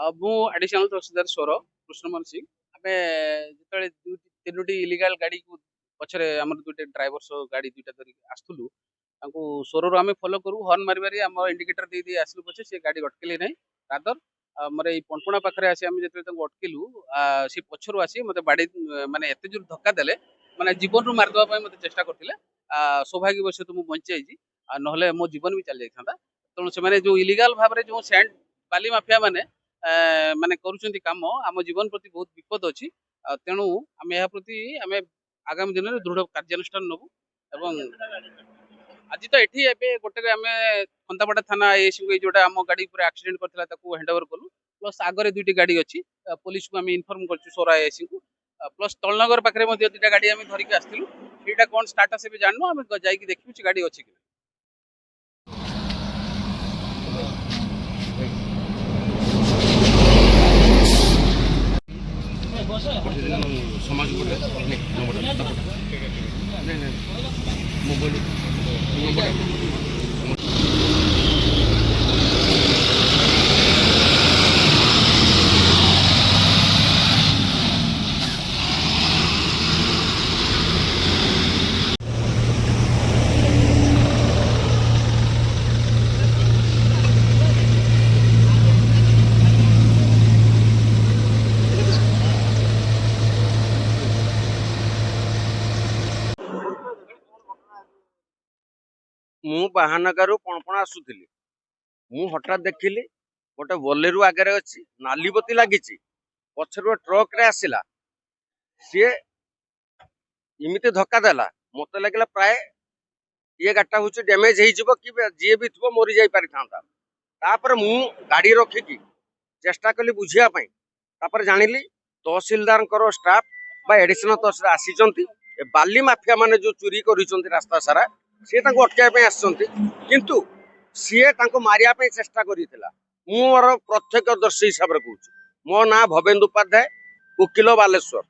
मु एडिशनल तहसीलदार स्वर कृष्णमोहन सिंह आम जो तीनोटी इलिगाल गाड़ी को पछरे आम दुटे ड्राइवर सह गाड़ी दुईटा धरिक आसलु स्वर आम फॉलो करूँ हर्न मारी मारी आम इंडिकेटर दे दे आसलु पछे से गाड़ी अटकेले ना रादर मोर ये पणपणा पाखे आसी आम जो अटकेलु सी पछर आसी मत बाड़ी माने एत जोर धक्का देले माने जीवन रू मारदेवा मत चेष्टा करते सौभाग्यवश तो मुझे बंची जाइए ना मो जीवन भी चली जाता तेणु से जो इलिगाल भाव में जो सैंड बाली माफिया माने माने करूछंती काम आम जीवन प्रति बहुत विपद अच्छी तेणु आम यह प्रति आम आगामी दिन में दृढ़ कार्यानुष्ठान नबू एवं आज तो ये गोटे आम खंतापड़ा थाना एसी जोटा आम गाड़ी पूरा एक्सीडेंट करता हैंडओवर कलु प्लस आगे दुईटी गाड़ी अच्छी पुलिस को आम इनफर्म कर सोरा एसी को प्लस तलनगर पाखे दुईटा गाड़ी आम धरिक आसलु सीटा कौन स्टाटस जानू आम जाकि देखू से गाड़ी अच्छी कि समाज मोबाइल मु बाहानगारू पणपणा आसुली मु हठात देखिली गोटे बोलेरो आगे अच्छी नालीबती लगी पछर ट्रक रे आसला सी इमित धक्का देला मत लगे प्राय ये गाड़ी हूँ डैमेज हो जी भी थो मरी जा पारि मु गाड़ी रखिकी चेष्टा कली बुझापी जानिली तहसीलदार स्टाफ बा एडिशनल तहसीलदार आसी बाली माफिया माने जो चोरी कर रास्ता सारा सी अटकाई किंतु सी मारिया चेष्टा करता मोर प्रत्यक्षदर्शी हिसाब से कहूँ मो ना भवेन्दु उपाध्याय वकिल बालेश्वर।